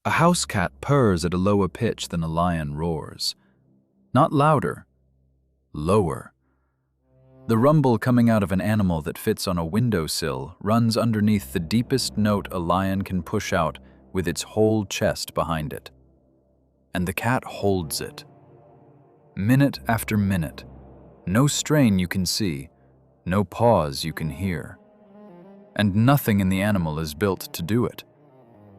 A house cat purrs at a lower pitch than a lion roars. Not louder, lower. The rumble coming out of an animal that fits on a windowsill runs underneath the deepest note a lion can push out with its whole chest behind it. And the cat holds it. Minute after minute. No strain you can see, no pause you can hear. And nothing in the animal is built to do it.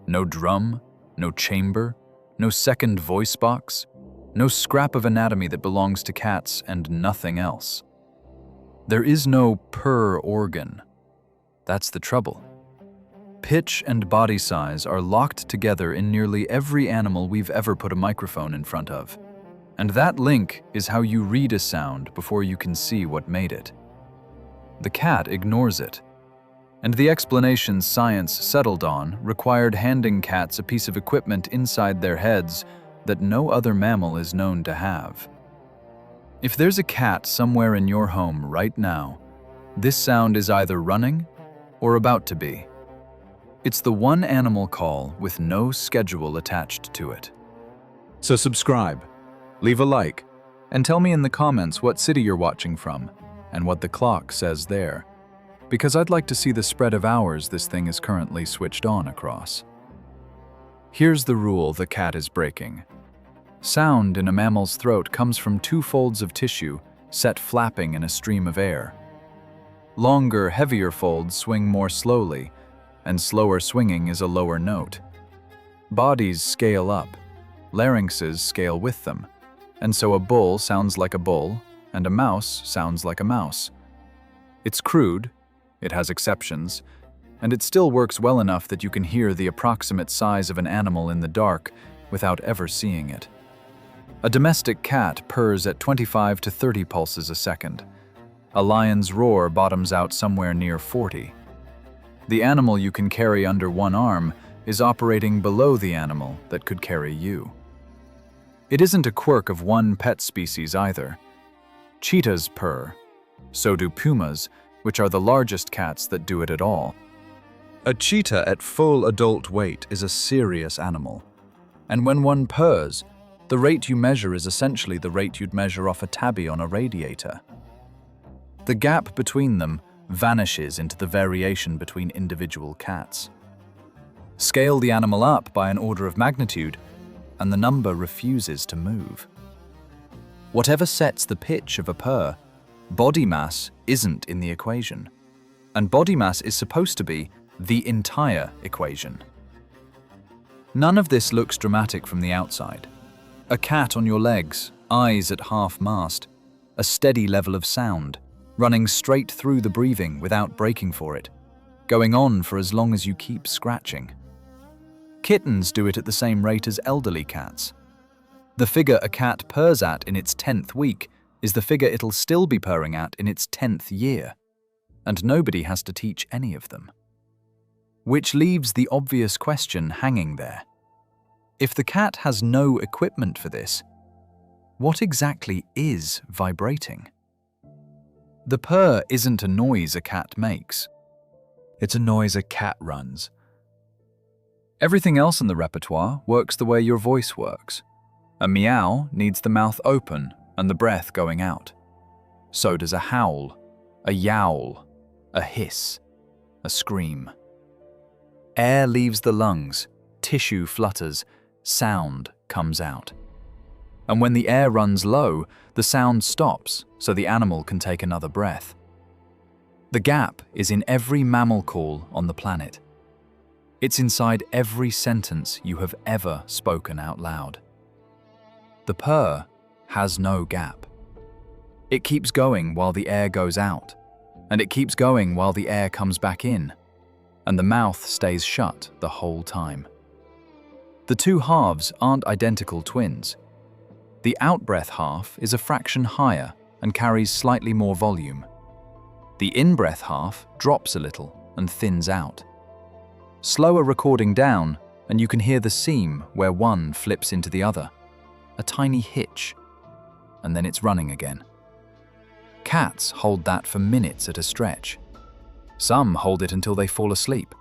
No drum, no chamber, no second voice box, no scrap of anatomy that belongs to cats and nothing else. There is no purr organ. That's the trouble. Pitch and body size are locked together in nearly every animal we've ever put a microphone in front of. And that link is how you read a sound before you can see what made it. The cat ignores it. And the explanations science settled on required handing cats a piece of equipment inside their heads that no other mammal is known to have. If there's a cat somewhere in your home right now, this sound is either running or about to be. It's the one animal call with no schedule attached to it. So subscribe, leave a like, and tell me in the comments what city you're watching from and what the clock says there, because I'd like to see the spread of hours this thing is currently switched on across. Here's the rule the cat is breaking. Sound in a mammal's throat comes from two folds of tissue set flapping in a stream of air. Longer, heavier folds swing more slowly, and slower swinging is a lower note. Bodies scale up, larynxes scale with them, and so a bull sounds like a bull, and a mouse sounds like a mouse. It's crude, it has exceptions, and it still works well enough that you can hear the approximate size of an animal in the dark without ever seeing it. A domestic cat purrs at 25 to 30 pulses a second. A lion's roar bottoms out somewhere near 40. The animal you can carry under one arm is operating below the animal that could carry you. It isn't a quirk of one pet species either. Cheetahs purr. So do pumas, which are the largest cats that do it at all. A cheetah at full adult weight is a serious animal. And when one purrs, the rate you measure is essentially the rate you'd measure off a tabby on a radiator. The gap between them vanishes into the variation between individual cats. Scale the animal up by an order of magnitude, and the number refuses to move. Whatever sets the pitch of a purr, body mass isn't in the equation. And body mass is supposed to be the entire equation. None of this looks dramatic from the outside. A cat on your legs, eyes at half-mast, a steady level of sound, running straight through the breathing without breaking for it, going on for as long as you keep scratching. Kittens do it at the same rate as elderly cats. The figure a cat purrs at in its 10th week is the figure it'll still be purring at in its 10th year, and nobody has to teach any of them. Which leaves the obvious question hanging there. If the cat has no equipment for this, what exactly is vibrating? The purr isn't a noise a cat makes. It's a noise a cat runs. Everything else in the repertoire works the way your voice works. A meow needs the mouth open and the breath going out. So does a howl, a yowl, a hiss, a scream. Air leaves the lungs, tissue flutters, sound comes out. And when the air runs low, the sound stops so the animal can take another breath. The gap is in every mammal call on the planet. It's inside every sentence you have ever spoken out loud. The purr has no gap. It keeps going while the air goes out, and it keeps going while the air comes back in, and the mouth stays shut the whole time. The two halves aren't identical twins. The out-breath half is a fraction higher and carries slightly more volume. The in-breath half drops a little and thins out. Slower recording down, and you can hear the seam where one flips into the other. A tiny hitch, and then it's running again. Cats hold that for minutes at a stretch. Some hold it until they fall asleep,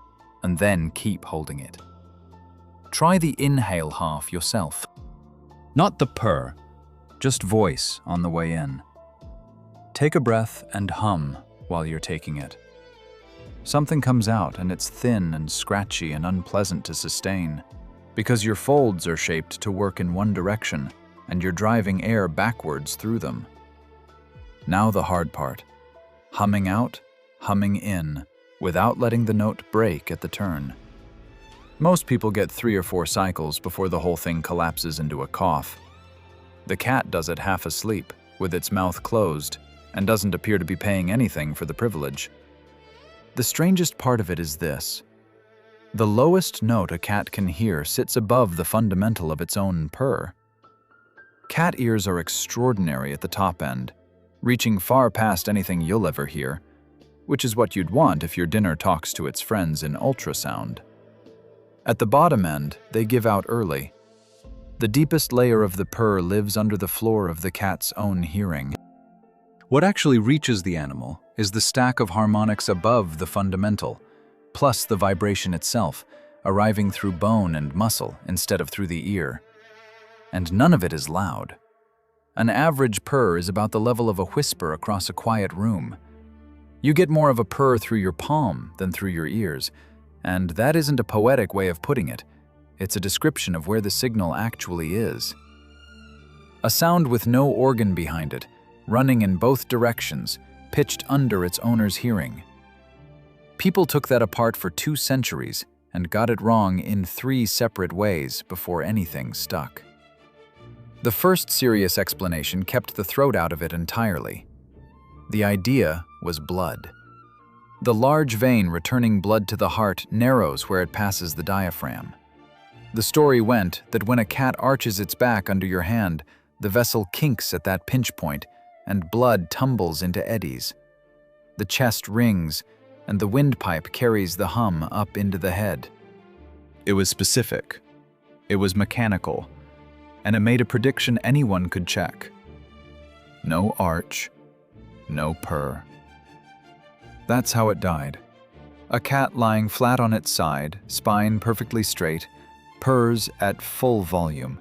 and then keep holding it. Try the inhale half yourself. Not the purr, just voice on the way in. Take a breath and hum while you're taking it. Something comes out and it's thin and scratchy and unpleasant to sustain because your folds are shaped to work in one direction and you're driving air backwards through them. Now the hard part. Humming out, humming in, without letting the note break at the turn. Most people get 3 or 4 cycles before the whole thing collapses into a cough. The cat does it half asleep, with its mouth closed, and doesn't appear to be paying anything for the privilege. The strangest part of it is this. The lowest note a cat can hear sits above the fundamental of its own purr. Cat ears are extraordinary at the top end, reaching far past anything you'll ever hear, which is what you'd want if your dinner talks to its friends in ultrasound. At the bottom end, they give out early. The deepest layer of the purr lives under the floor of the cat's own hearing. What actually reaches the animal is the stack of harmonics above the fundamental, plus the vibration itself, arriving through bone and muscle instead of through the ear. And none of it is loud. An average purr is about the level of a whisper across a quiet room. You get more of a purr through your palm than through your ears, and that isn't a poetic way of putting it. It's a description of where the signal actually is. A sound with no organ behind it, running in both directions, pitched under its owner's hearing. People took that apart for 2 centuries and got it wrong in 3 separate ways before anything stuck. The first serious explanation kept the throat out of it entirely. The idea was blood. The large vein returning blood to the heart narrows where it passes the diaphragm. The story went that when a cat arches its back under your hand, the vessel kinks at that pinch point, and blood tumbles into eddies. The chest rings, and the windpipe carries the hum up into the head. It was specific. It was mechanical, and it made a prediction anyone could check. No arch, no purr. That's how it died. A cat lying flat on its side, spine perfectly straight, purrs at full volume.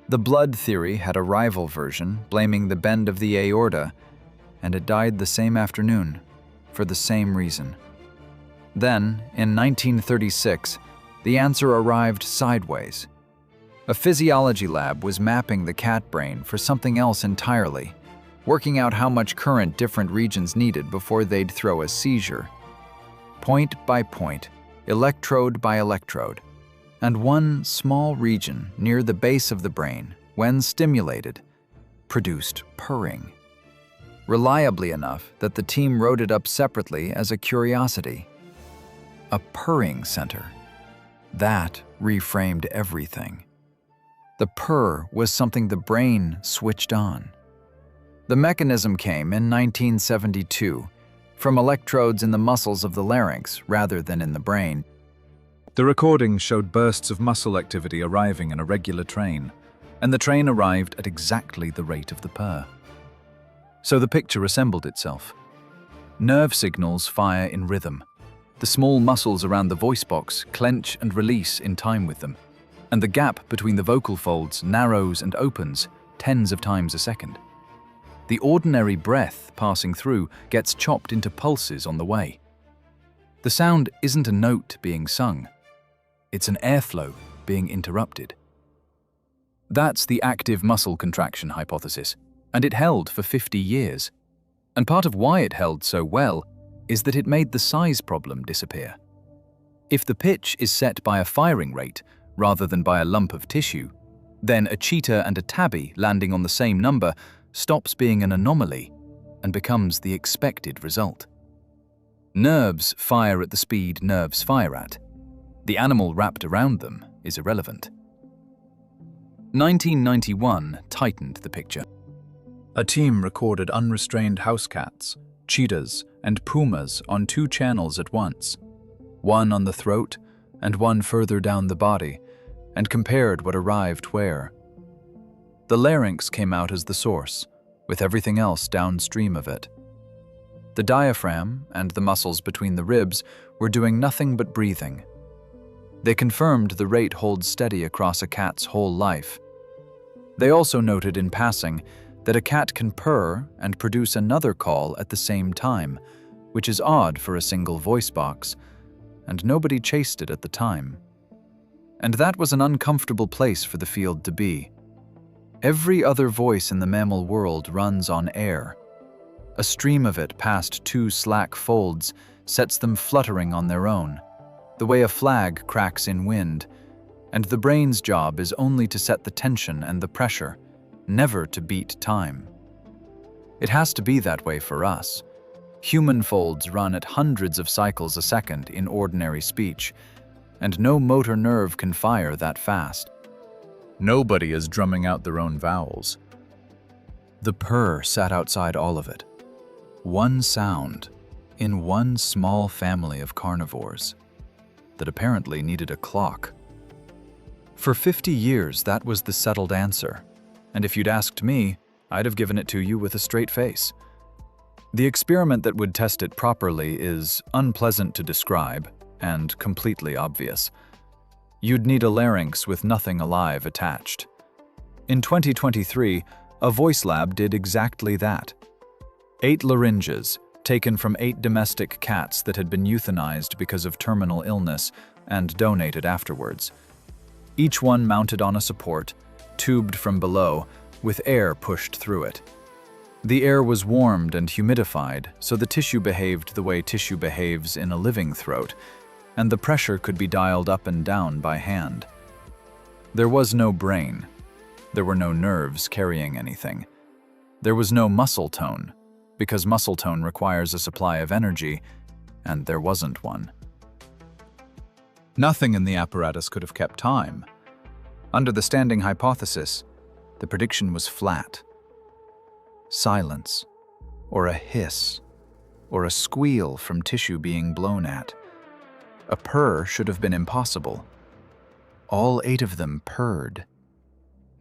The blood theory had a rival version, blaming the bend of the aorta, and it died the same afternoon, for the same reason. Then, in 1936, the answer arrived sideways. A physiology lab was mapping the cat brain for something else entirely, working out how much current different regions needed before they'd throw a seizure. Point by point, electrode by electrode, and one small region near the base of the brain, when stimulated, produced purring. Reliably enough that the team wrote it up separately as a curiosity. A purring center. That reframed everything. The purr was something the brain switched on. The mechanism came in 1972, from electrodes in the muscles of the larynx rather than in the brain. The recording showed bursts of muscle activity arriving in a regular train, and the train arrived at exactly the rate of the purr. So the picture assembled itself. Nerve signals fire in rhythm. The small muscles around the voice box clench and release in time with them, and the gap between the vocal folds narrows and opens tens of times a second. The ordinary breath passing through gets chopped into pulses on the way. The sound isn't a note being sung. It's an airflow being interrupted. That's the active muscle contraction hypothesis, and it held for 50 years. And part of why it held so well is that it made the size problem disappear. If the pitch is set by a firing rate rather than by a lump of tissue, then a cheetah and a tabby landing on the same number stops being an anomaly and becomes the expected result. Nerves fire at the speed nerves fire at. The animal wrapped around them is irrelevant. 1991 tightened the picture. A team recorded unrestrained house cats, cheetahs, and pumas on 2 channels at once, one on the throat and one further down the body, and compared what arrived where. The larynx came out as the source, with everything else downstream of it. The diaphragm and the muscles between the ribs were doing nothing but breathing. They confirmed the rate holds steady across a cat's whole life. They also noted in passing that a cat can purr and produce another call at the same time, which is odd for a single voice box, and nobody chased it at the time. And that was an uncomfortable place for the field to be. Every other voice in the mammal world runs on air. A stream of it past two slack folds sets them fluttering on their own, the way a flag cracks in wind, and the brain's job is only to set the tension and the pressure, never to beat time. It has to be that way for us. Human folds run at hundreds of cycles a second in ordinary speech, and no motor nerve can fire that fast. Nobody is drumming out their own vowels. The purr sat outside all of it. One sound in one small family of carnivores that apparently needed a clock. For 50 years, that was the settled answer, and if you'd asked me, I'd have given it to you with a straight face. The experiment that would test it properly is unpleasant to describe and completely obvious. You'd need a larynx with nothing alive attached. In 2023, a voice lab did exactly that. 8 larynges, taken from 8 domestic cats that had been euthanized because of terminal illness and donated afterwards. Each one mounted on a support, tubed from below, with air pushed through it. The air was warmed and humidified, so the tissue behaved the way tissue behaves in a living throat, and the pressure could be dialed up and down by hand. There was no brain. There were no nerves carrying anything. There was no muscle tone, because muscle tone requires a supply of energy, and there wasn't one. Nothing in the apparatus could have kept time. Under the standing hypothesis, the prediction was flat. Silence, or a hiss, or a squeal from tissue being blown at. A purr should have been impossible. All 8 of them purred.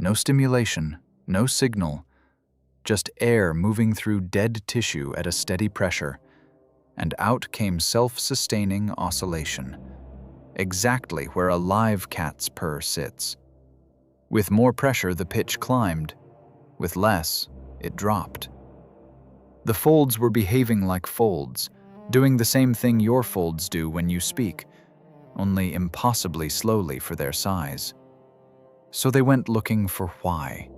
No stimulation, no signal, just air moving through dead tissue at a steady pressure, and out came self-sustaining oscillation, exactly where a live cat's purr sits. With more pressure, the pitch climbed. With less, it dropped. The folds were behaving like folds, doing the same thing your folds do when you speak, only impossibly slowly for their size. So they went looking for why.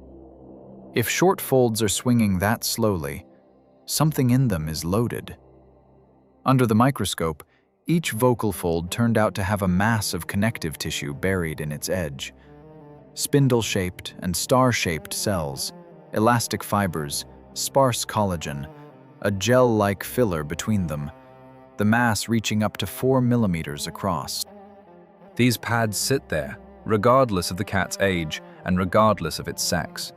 If short folds are swinging that slowly, something in them is loaded. Under the microscope, each vocal fold turned out to have a mass of connective tissue buried in its edge. Spindle-shaped and star-shaped cells, elastic fibers, sparse collagen, a gel-like filler between them, the mass reaching up to 4 millimeters across. These pads sit there, regardless of the cat's age and regardless of its sex.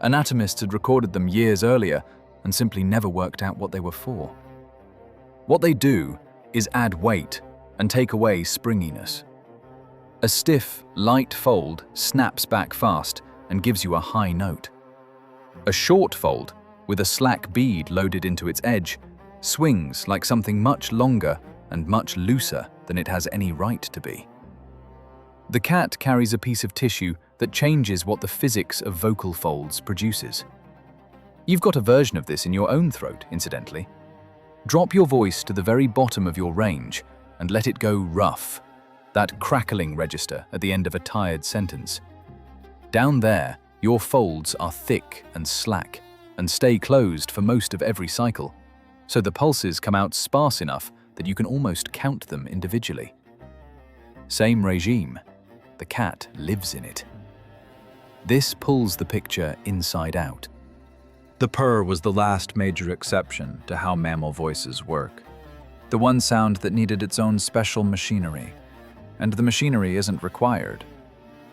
Anatomists had recorded them years earlier and simply never worked out what they were for. What they do is add weight and take away springiness. A stiff, light fold snaps back fast and gives you a high note. A short fold, with a slack bead loaded into its edge, swings like something much longer and much looser than it has any right to be. The cat carries a piece of tissue that changes what the physics of vocal folds produces. You've got a version of this in your own throat, incidentally. Drop your voice to the very bottom of your range and let it go rough, that crackling register at the end of a tired sentence. Down there, your folds are thick and slack and stay closed for most of every cycle, so the pulses come out sparse enough that you can almost count them individually. Same regime. The cat lives in it. This pulls the picture inside out. The purr was the last major exception to how mammal voices work. The one sound that needed its own special machinery, and the machinery isn't required.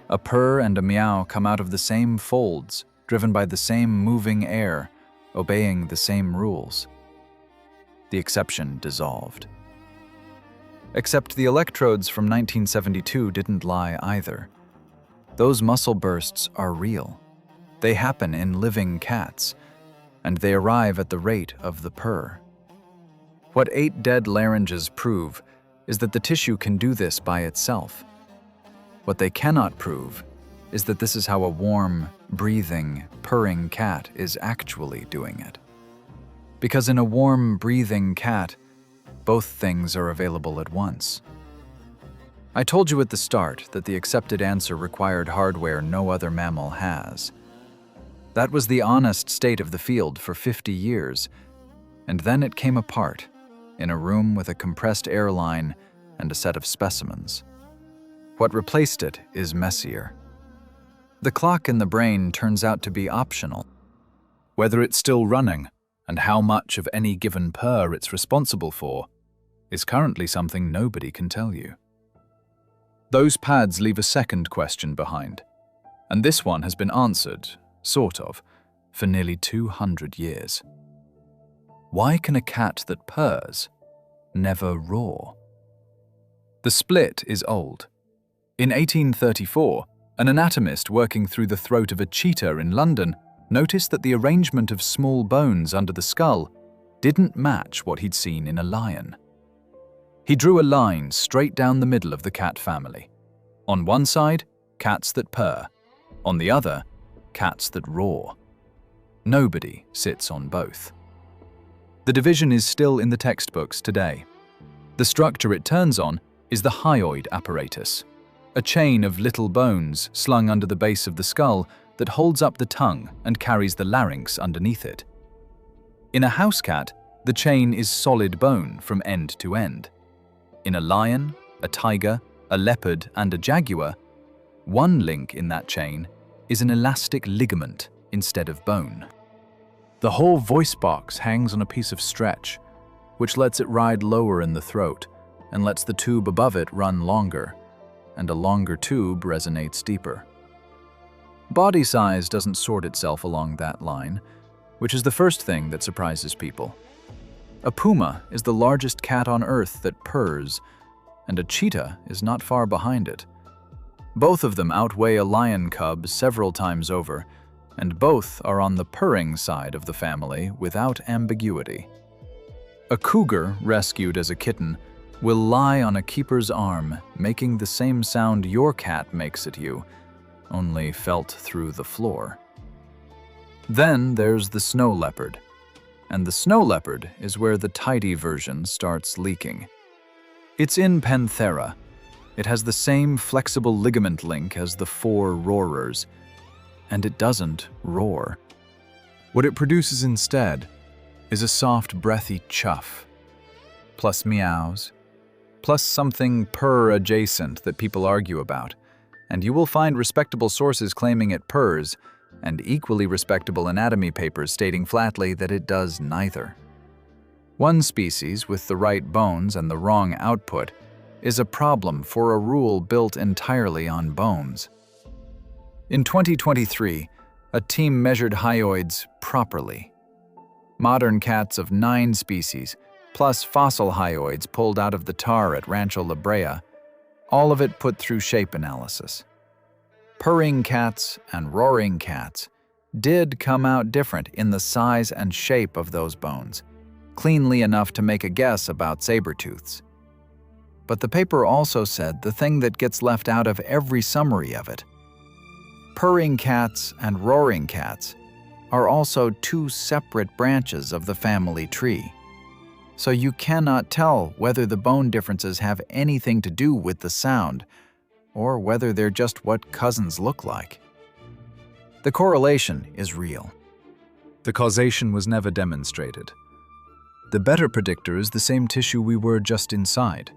A purr and a meow come out of the same folds, driven by the same moving air, obeying the same rules. The exception dissolved. Except the electrodes from 1972 didn't lie either. Those muscle bursts are real. They happen in living cats, and they arrive at the rate of the purr. What 8 dead larynges prove is that the tissue can do this by itself. What they cannot prove is that this is how a warm, breathing, purring cat is actually doing it. Because in a warm, breathing cat, both things are available at once. I told you at the start that the accepted answer required hardware no other mammal has. That was the honest state of the field for 50 years, and then it came apart in a room with a compressed air line and a set of specimens. What replaced it is messier. The clock in the brain turns out to be optional. Whether it's still running and how much of any given purr it's responsible for is currently something nobody can tell you. Those pads leave a second question behind, and this one has been answered, sort of, for nearly 200 years. Why can a cat that purrs never roar? The split is old. In 1834, an anatomist working through the throat of a cheetah in London noticed that the arrangement of small bones under the skull didn't match what he'd seen in a lion. He drew a line straight down the middle of the cat family. On one side, cats that purr. On the other, cats that roar. Nobody sits on both. The division is still in the textbooks today. The structure it turns on is the hyoid apparatus, a chain of little bones slung under the base of the skull that holds up the tongue and carries the larynx underneath it. In a house cat, the chain is solid bone from end to end. In a lion, a tiger, a leopard, and a jaguar, one link in that chain is an elastic ligament instead of bone. The whole voice box hangs on a piece of stretch, which lets it ride lower in the throat and lets the tube above it run longer, and a longer tube resonates deeper. Body size doesn't sort itself along that line, which is the first thing that surprises people. A puma is the largest cat on Earth that purrs, and a cheetah is not far behind it. Both of them outweigh a lion cub several times over, and both are on the purring side of the family without ambiguity. A cougar rescued as a kitten will lie on a keeper's arm, making the same sound your cat makes at you, only felt through the floor. Then there's the snow leopard, and the snow leopard is where the tidy version starts leaking. It's in Panthera. It has the same flexible ligament link as the four roarers, and it doesn't roar. What it produces instead is a soft, breathy chuff, plus meows, plus something purr adjacent that people argue about, and you will find respectable sources claiming it purrs, and equally respectable anatomy papers stating flatly that it does neither. One species with the right bones and the wrong output is a problem for a rule built entirely on bones. In 2023, a team measured hyoids properly. Modern cats of 9 species, plus fossil hyoids pulled out of the tar at Rancho La Brea, all of it put through shape analysis. Purring cats and roaring cats did come out different in the size and shape of those bones, cleanly enough to make a guess about saber-tooths. But the paper also said the thing that gets left out of every summary of it. Purring cats and roaring cats are also 2 separate branches of the family tree. So you cannot tell whether the bone differences have anything to do with the sound, or whether they're just what cousins look like. The correlation is real. The causation was never demonstrated. The better predictor is the same tissue we were just inside.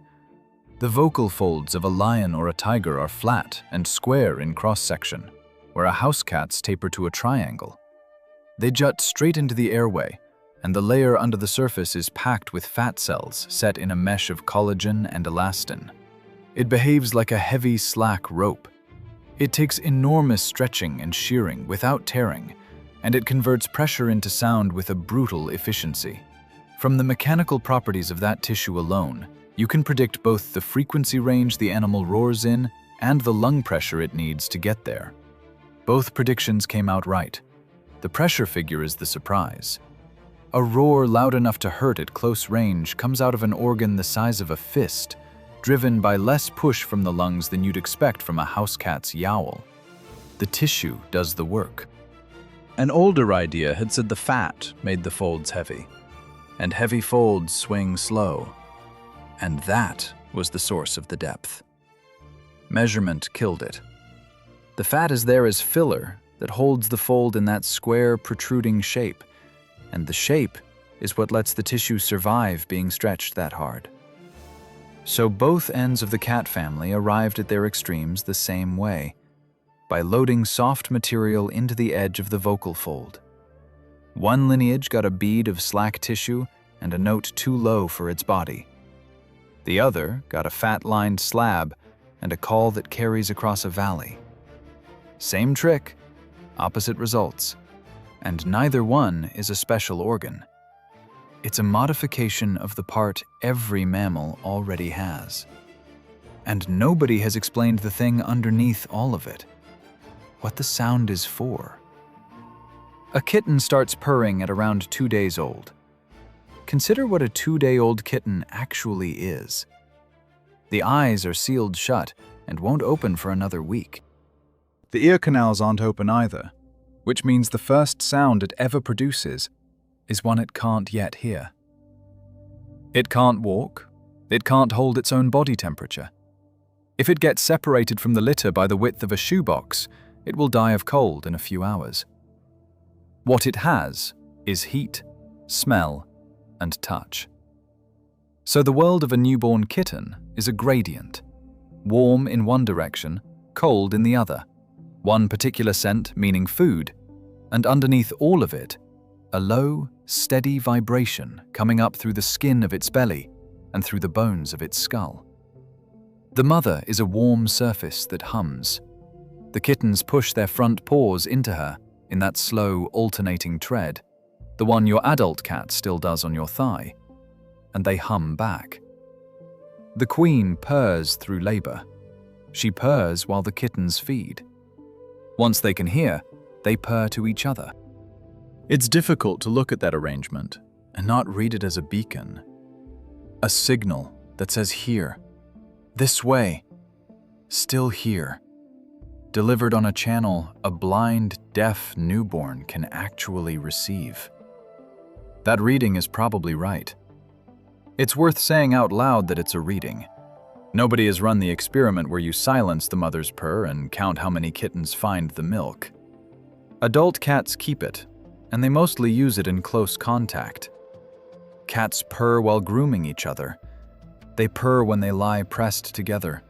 The vocal folds of a lion or a tiger are flat and square in cross-section, where a house cat's taper to a triangle. They jut straight into the airway, and the layer under the surface is packed with fat cells set in a mesh of collagen and elastin. It behaves like a heavy, slack rope. It takes enormous stretching and shearing without tearing, and it converts pressure into sound with a brutal efficiency. From the mechanical properties of that tissue alone, you can predict both the frequency range the animal roars in and the lung pressure it needs to get there. Both predictions came out right. The pressure figure is the surprise. A roar loud enough to hurt at close range comes out of an organ the size of a fist, driven by less push from the lungs than you'd expect from a house cat's yowl. The tissue does the work. An older idea had said the fat made the folds heavy, and heavy folds swing slow, and that was the source of the depth. Measurement killed it. The fat is there as filler that holds the fold in that square, protruding shape, and the shape is what lets the tissue survive being stretched that hard. So both ends of the cat family arrived at their extremes the same way, by loading soft material into the edge of the vocal fold. One lineage got a bead of slack tissue and a note too low for its body. The other got a fat-lined slab and a call that carries across a valley. Same trick, opposite results, and neither one is a special organ. It's a modification of the part every mammal already has. And nobody has explained the thing underneath all of it. What the sound is for. A kitten starts purring at around 2 days old. Consider what a 2-day-old kitten actually is. The eyes are sealed shut and won't open for another week. The ear canals aren't open either, which means the first sound it ever produces is one it can't yet hear. It can't walk. It can't hold its own body temperature. If it gets separated from the litter by the width of a shoebox, it will die of cold in a few hours. What it has is heat, smell, and touch. So the world of a newborn kitten is a gradient. Warm in one direction, cold in the other. One particular scent meaning food, and underneath all of it, a low, steady vibration coming up through the skin of its belly and through the bones of its skull. The mother is a warm surface that hums. The kittens push their front paws into her in that slow, alternating tread, the one your adult cat still does on your thigh, and they hum back. The queen purrs through labor. She purrs while the kittens feed. Once they can hear, they purr to each other. It's difficult to look at that arrangement and not read it as a beacon, a signal that says here, this way, still here. Delivered on a channel a blind, deaf newborn can actually receive. That reading is probably right. It's worth saying out loud that it's a reading. Nobody has run the experiment where you silence the mother's purr and count how many kittens find the milk. Adult cats keep it, and they mostly use it in close contact. Cats purr while grooming each other. They purr when they lie pressed together.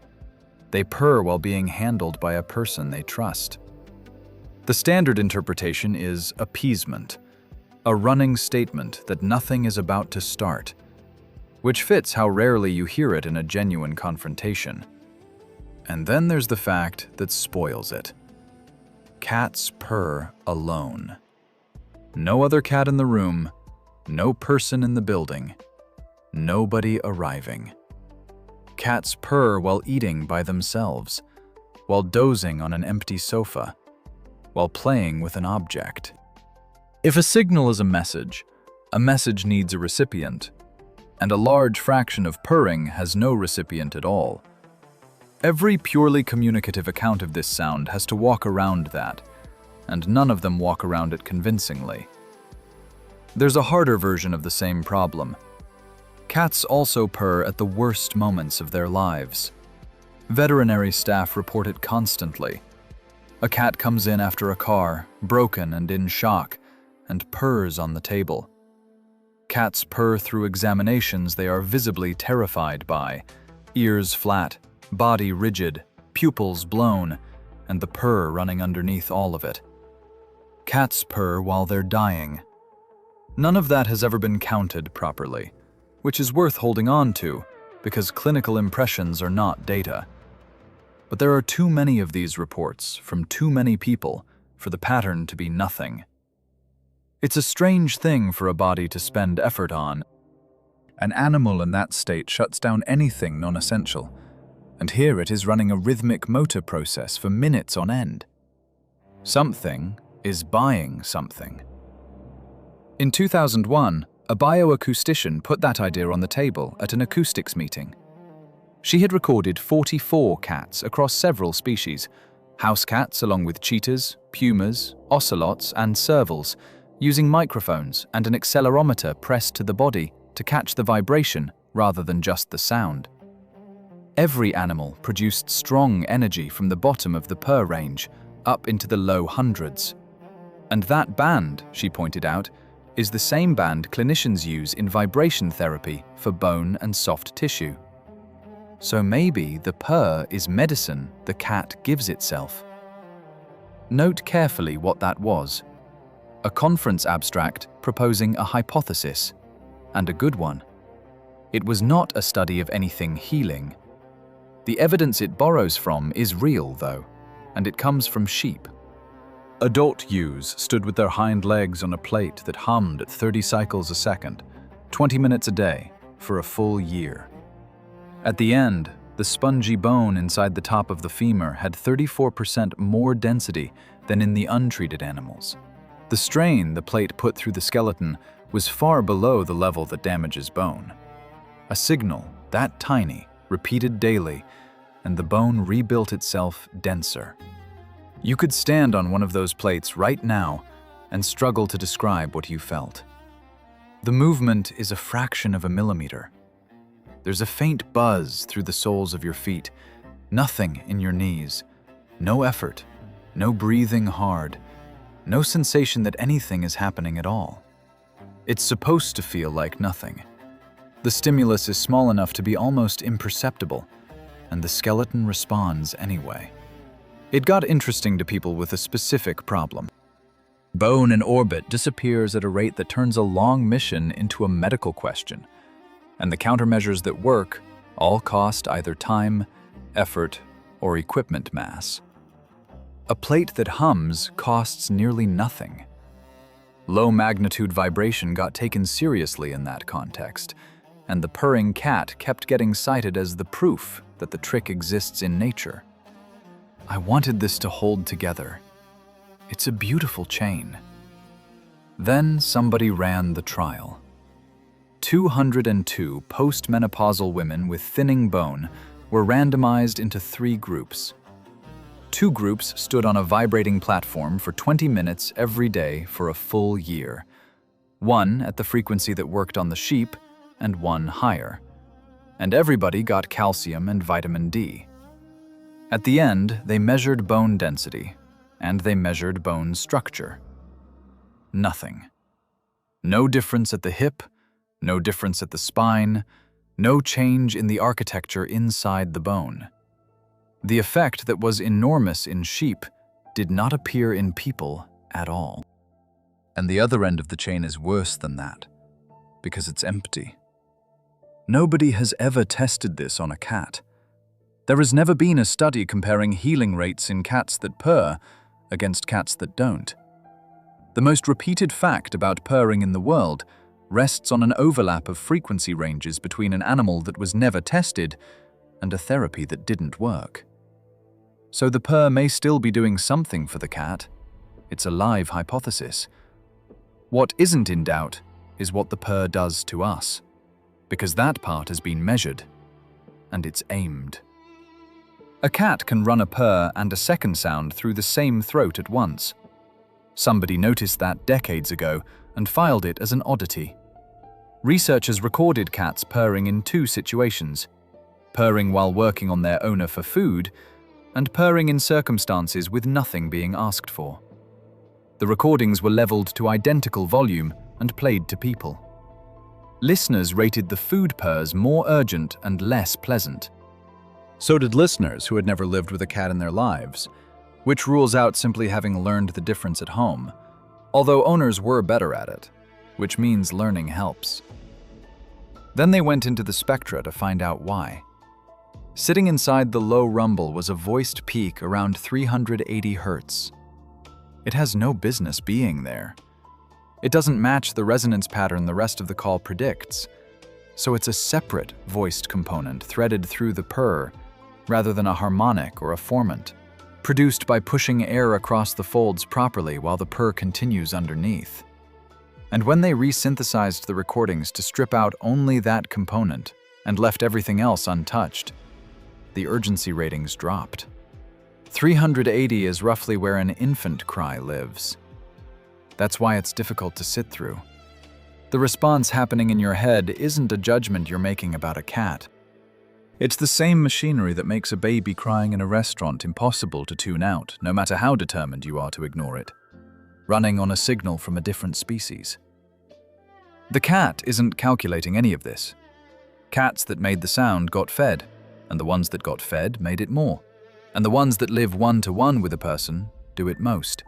They purr while being handled by a person they trust. The standard interpretation is appeasement, a running statement that nothing is about to start, which fits how rarely you hear it in a genuine confrontation. And then there's the fact that spoils it. Cats purr alone. No other cat in the room, no person in the building, nobody arriving. Cats purr while eating by themselves, while dozing on an empty sofa, while playing with an object. If a signal is a message needs a recipient, and a large fraction of purring has no recipient at all. Every purely communicative account of this sound has to walk around that, and none of them walk around it convincingly. There's a harder version of the same problem. Cats also purr at the worst moments of their lives. Veterinary staff report it constantly. A cat comes in after a car, broken and in shock, and purrs on the table. Cats purr through examinations they are visibly terrified by, ears flat, body rigid, pupils blown, and the purr running underneath all of it. Cats purr while they're dying. None of that has ever been counted properly, which is worth holding on to because clinical impressions are not data. But there are too many of these reports from too many people for the pattern to be nothing. It's a strange thing for a body to spend effort on. An animal in that state shuts down anything non-essential, and here it is running a rhythmic motor process for minutes on end. Something is buying something. In 2001, a bioacoustician put that idea on the table at an acoustics meeting. She had recorded 44 cats across several species, house cats along with cheetahs, pumas, ocelots, and servals, using microphones and an accelerometer pressed to the body to catch the vibration rather than just the sound. Every animal produced strong energy from the bottom of the Purr range, up into the low hundreds. And that band, she pointed out, is the same band clinicians use in vibration therapy for bone and soft tissue. So maybe the purr is medicine the cat gives itself. Note carefully what that was. A conference abstract proposing a hypothesis, and a good one. It was not a study of anything healing. The evidence it borrows from is real, though, and it comes from sheep. Adult ewes stood with their hind legs on a plate that hummed at 30 cycles a second, 20 minutes a day, for a full year. At the end, the spongy bone inside the top of the femur had 34% more density than in the untreated animals. The strain the plate put through the skeleton was far below the level that damages bone. A signal that tiny, repeated daily, and the bone rebuilt itself denser. You could stand on one of those plates right now and struggle to describe what you felt. The movement is a fraction of a millimeter. There's a faint buzz through the soles of your feet, nothing in your knees, no effort, no breathing hard, no sensation that anything is happening at all. It's supposed to feel like nothing. The stimulus is small enough to be almost imperceptible, and the skeleton responds anyway. It got interesting to people with a specific problem. Bone in orbit disappears at a rate that turns a long mission into a medical question, and the countermeasures that work all cost either time, effort, or equipment mass. A plate that hums costs nearly nothing. Low-magnitude vibration got taken seriously in that context, and the purring cat kept getting cited as the proof that the trick exists in nature. I wanted this to hold together. It's a beautiful chain. Then somebody ran the trial. 202 postmenopausal women with thinning bone were randomized into 3 groups. 2 groups stood on a vibrating platform for 20 minutes every day for a full year. One at the frequency that worked on the sheep, and one higher. And everybody got calcium and vitamin D. At the end, they measured bone density, and they measured bone structure. Nothing. No difference at the hip, no difference at the spine, no change in the architecture inside the bone. The effect that was enormous in sheep did not appear in people at all. And the other end of the chain is worse than that, because it's empty. Nobody has ever tested this on a cat. There has never been a study comparing healing rates in cats that purr against cats that don't. The most repeated fact about purring in the world rests on an overlap of frequency ranges between an animal that was never tested and a therapy that didn't work. So the purr may still be doing something for the cat. It's a live hypothesis. What isn't in doubt is what the purr does to us, because that part has been measured, and it's aimed. A cat can run a purr and a second sound through the same throat at once. Somebody noticed that decades ago and filed it as an oddity. Researchers recorded cats purring in 2 situations: purring while working on their owner for food, and purring in circumstances with nothing being asked for. The recordings were leveled to identical volume and played to people. Listeners rated the food purrs more urgent and less pleasant. So did listeners who had never lived with a cat in their lives, which rules out simply having learned the difference at home, although owners were better at it, which means learning helps. Then they went into the spectra to find out why. Sitting inside the low rumble was a voiced peak around 380 hertz. It has no business being there. It doesn't match the resonance pattern the rest of the call predicts, so it's a separate voiced component threaded through the purr, rather than a harmonic or a formant, produced by pushing air across the folds properly while the purr continues underneath. And when they resynthesized the recordings to strip out only that component and left everything else untouched, the urgency ratings dropped. 380 is roughly where an infant cry lives. That's why it's difficult to sit through. The response happening in your head isn't a judgment you're making about a cat. It's the same machinery that makes a baby crying in a restaurant impossible to tune out, no matter how determined you are to ignore it, running on a signal from a different species. The cat isn't calculating any of this. Cats that made the sound got fed, and the ones that got fed made it more, and the ones that live one-to-one with a person do it most.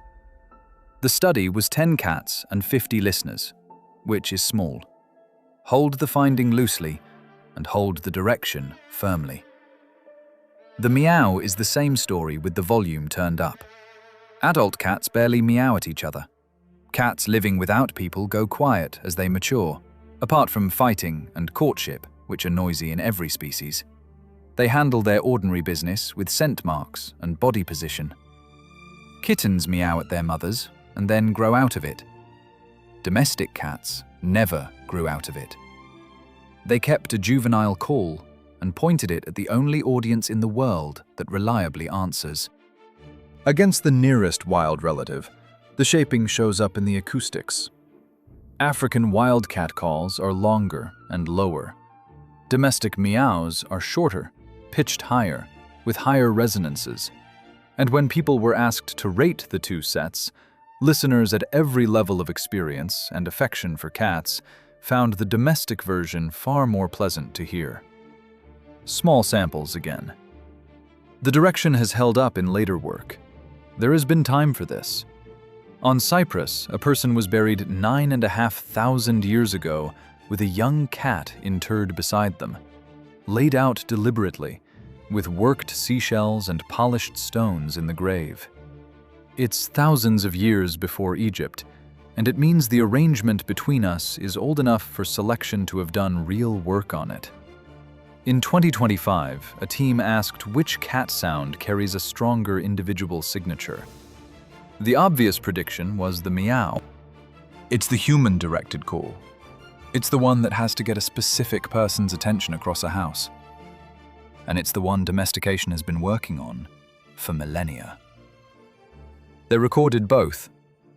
The study was 10 cats and 50 listeners, which is small. Hold the finding loosely and hold the direction firmly. The meow is the same story with the volume turned up. Adult cats barely meow at each other. Cats living without people go quiet as they mature, apart from fighting and courtship, which are noisy in every species. They handle their ordinary business with scent marks and body position. Kittens meow at their mothers and then grow out of it. Domestic cats never grew out of it. They kept a juvenile call and pointed it at the only audience in the world that reliably answers. Against the nearest wild relative, the shaping shows up in the acoustics. African wildcat calls are longer and lower. Domestic meows are shorter, pitched higher, with higher resonances. And when people were asked to rate the two sets, listeners at every level of experience and affection for cats found the domestic version far more pleasant to hear. Small samples again. The direction has held up in later work. There has been time for this. On Cyprus, a person was buried 9,500 years ago with a young cat interred beside them, laid out deliberately, with worked seashells and polished stones in the grave. It's thousands of years before Egypt, and it means the arrangement between us is old enough for selection to have done real work on it. In 2025, a team asked which cat sound carries a stronger individual signature. The obvious prediction was the meow. It's the human-directed call. It's the one that has to get a specific person's attention across a house. And it's the one domestication has been working on for millennia. They recorded both,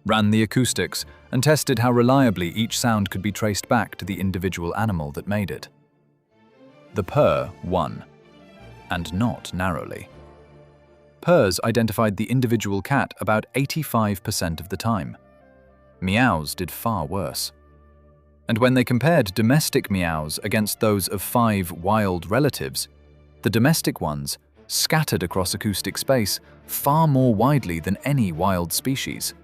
ran the acoustics, and tested how reliably each sound could be traced back to the individual animal that made it. The purr won, and not narrowly. Purrs identified the individual cat about 85% of the time. Meows did far worse. And when they compared domestic meows against those of 5 wild relatives, the domestic ones scattered across acoustic space far more widely than any wild species,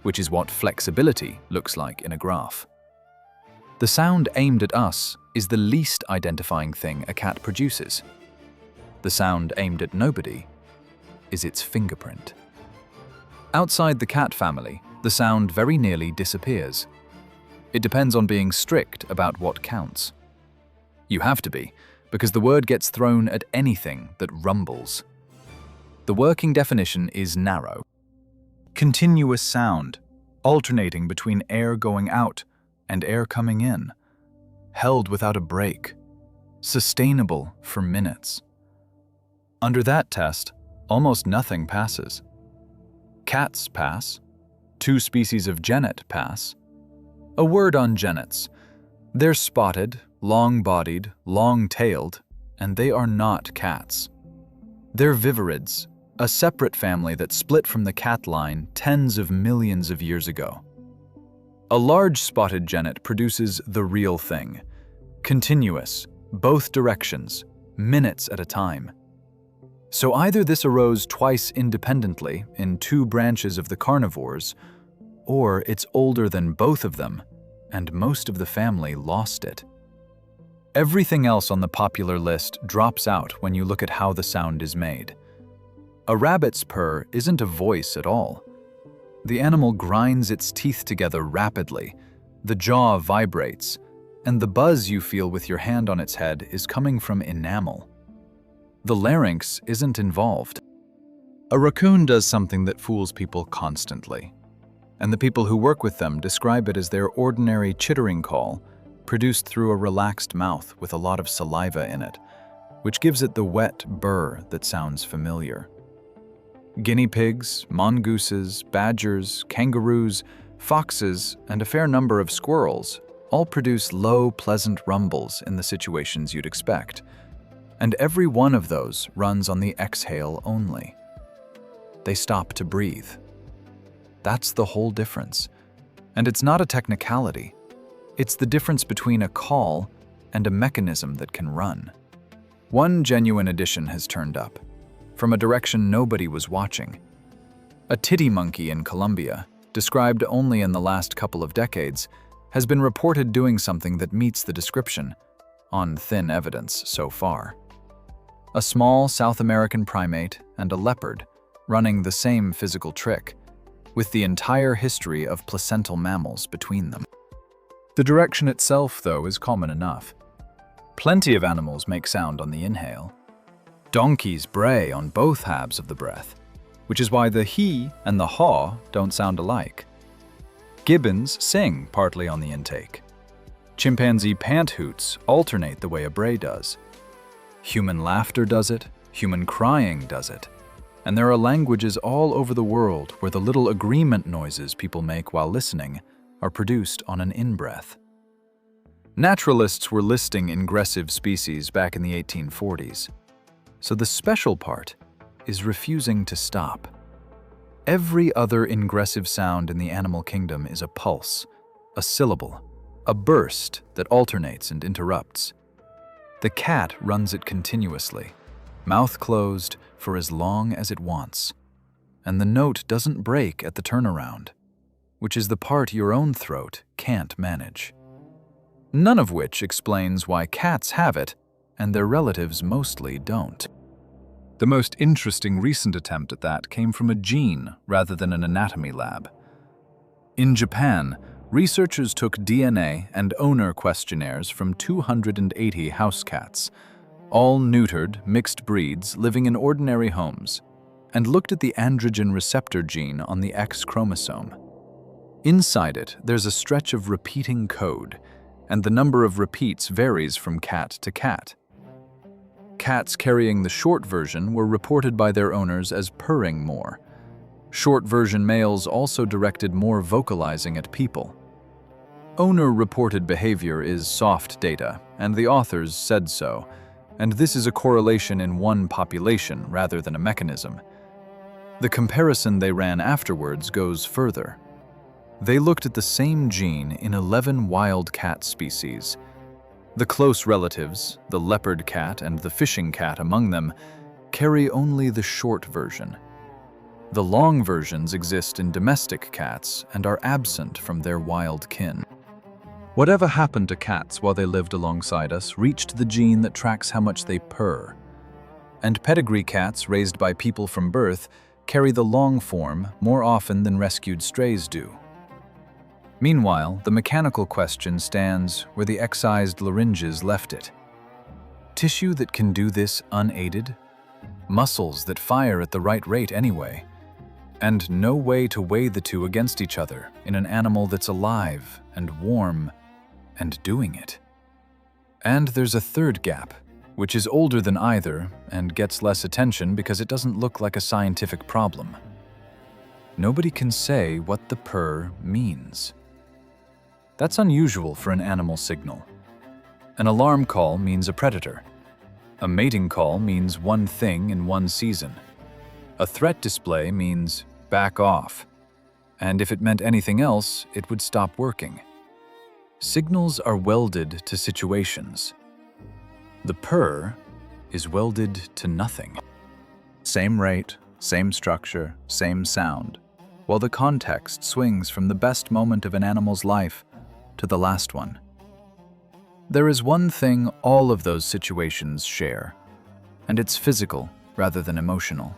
which is what flexibility looks like in a graph. The sound aimed at us is the least identifying thing a cat produces. The sound aimed at nobody is its fingerprint. Outside the cat family, the sound very nearly disappears. It depends on being strict about what counts. You have to be, because the word gets thrown at anything that rumbles. The working definition is narrow. Continuous sound, alternating between air going out and air coming in, held without a break, sustainable for minutes. Under that test, almost nothing passes. Cats pass. 2 species of genet pass. A word on genets. They're spotted, long-bodied, long-tailed, and they are not cats. They're viverids, a separate family that split from the cat line tens of millions of years ago. A large spotted genet produces the real thing. Continuous, both directions, minutes at a time. So either this arose twice independently in 2 branches of the carnivores, or it's older than both of them, and most of the family lost it. Everything else on the popular list drops out when you look at how the sound is made. A rabbit's purr isn't a voice at all. The animal grinds its teeth together rapidly, the jaw vibrates, and the buzz you feel with your hand on its head is coming from enamel. The larynx isn't involved. A raccoon does something that fools people constantly, and the people who work with them describe it as their ordinary chittering call, produced through a relaxed mouth with a lot of saliva in it. which gives it the wet burr that sounds familiar. Guinea pigs, mongooses, badgers, kangaroos, foxes, and a fair number of squirrels all produce low, pleasant rumbles in the situations you'd expect, and every one of those runs on the exhale only. They stop to breathe. That's the whole difference. And it's not a technicality. It's the difference between a call and a mechanism that can run. One genuine addition has turned up, from a direction nobody was watching. A titty monkey in Colombia, described only in the last couple of decades, has been reported doing something that meets the description, on thin evidence so far. A small South American primate and a leopard running the same physical trick, with the entire history of placental mammals between them. The direction itself, though, is common enough. Plenty of animals make sound on the inhale. Donkeys bray on both halves of the breath, which is why the he and the haw don't sound alike. Gibbons sing partly on the intake. Chimpanzee pant hoots alternate the way a bray does. Human laughter does it, human crying does it. And there are languages all over the world where the little agreement noises people make while listening are produced on an in-breath. Naturalists were listing ingressive species back in the 1840s. So the special part is refusing to stop. Every other ingressive sound in the animal kingdom is a pulse, a syllable, a burst that alternates and interrupts. The cat runs it continuously, mouth closed for as long as it wants. And the note doesn't break at the turnaround, which is the part your own throat can't manage. None of which explains why cats have it and their relatives mostly don't. The most interesting recent attempt at that came from a gene rather than an anatomy lab. In Japan, researchers took DNA and owner questionnaires from 280 house cats, all neutered, mixed breeds living in ordinary homes, and looked at the androgen receptor gene on the X chromosome. Inside it, there's a stretch of repeating code, and the number of repeats varies from cat to cat. Cats carrying the short version were reported by their owners as purring more. Short version males also directed more vocalizing at people. Owner-reported behavior is soft data, and the authors said so, and this is a correlation in one population rather than a mechanism. The comparison they ran afterwards goes further. They looked at the same gene in 11 wild cat species. The close relatives, the leopard cat and the fishing cat among them, carry only the short version. The long versions exist in domestic cats and are absent from their wild kin. Whatever happened to cats while they lived alongside us reached the gene that tracks how much they purr. And pedigree cats raised by people from birth carry the long form more often than rescued strays do. Meanwhile, the mechanical question stands where the excised larynges left it. Tissue that can do this unaided? Muscles that fire at the right rate anyway? And no way to weigh the two against each other in an animal that's alive and warm and doing it. And there's a third gap, which is older than either and gets less attention because it doesn't look like a scientific problem. Nobody can say what the purr means. That's unusual for an animal signal. An alarm call means a predator. A mating call means one thing in one season. A threat display means back off. And if it meant anything else, it would stop working. Signals are welded to situations. The purr is welded to nothing. Same rate, same structure, same sound, while the context swings from the best moment of an animal's life to the last one. There is one thing all of those situations share, and it's physical rather than emotional.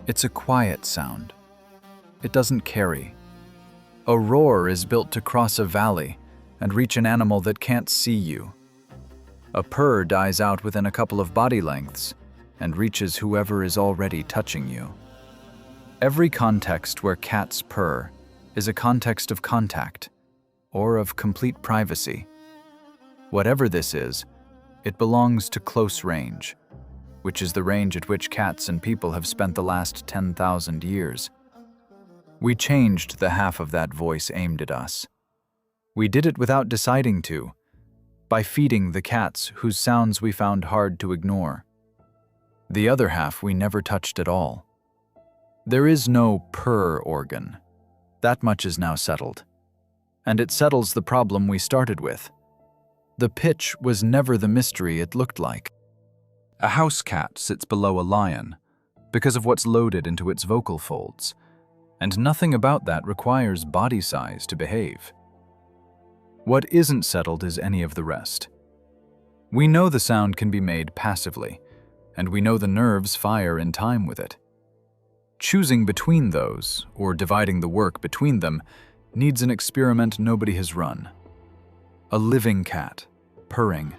It's a quiet sound. It doesn't carry. A roar is built to cross a valley and reach an animal that can't see you. A purr dies out within a couple of body lengths and reaches whoever is already touching you. Every context where cats purr is a context of contact, or of complete privacy. Whatever this is, It belongs to close range, which is the range at which cats and people have spent the last 10,000 years. We changed the half of that voice aimed at us. We did it without deciding to, by feeding the cats whose sounds we found hard to ignore. The other half we never touched at all. There is no purr organ. That much is now settled. And it settles the problem we started with. The pitch was never the mystery it looked like. A house cat sits below a lion because of what's loaded into its vocal folds, and nothing about that requires body size to behave. What isn't settled is any of the rest. We know the sound can be made passively, and we know the nerves fire in time with it. Choosing between those, or dividing the work between them, needs an experiment nobody has run. A living cat, purring.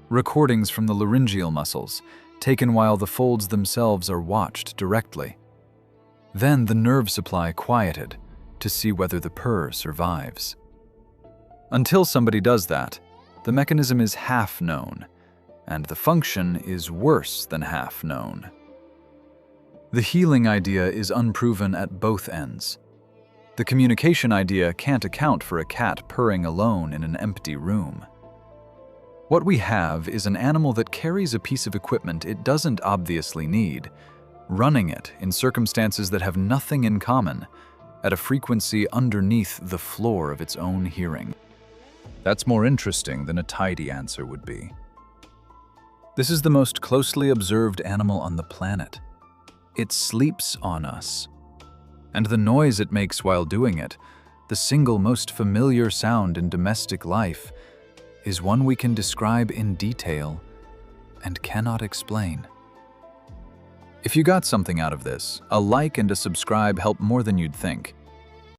Recordings from the laryngeal muscles, taken while the folds themselves are watched directly. Then the nerve supply quieted to see whether the purr survives. Until somebody does that, the mechanism is half known, and the function is worse than half known. The healing idea is unproven at both ends. The communication idea can't account for a cat purring alone in an empty room. What we have is an animal that carries a piece of equipment it doesn't obviously need, running it in circumstances that have nothing in common, at a frequency underneath the floor of its own hearing. That's more interesting than a tidy answer would be. This is the most closely observed animal on the planet. It sleeps on us. And the noise it makes while doing it, the single most familiar sound in domestic life, is one we can describe in detail and cannot explain. If you got something out of this, a like and a subscribe help more than you'd think.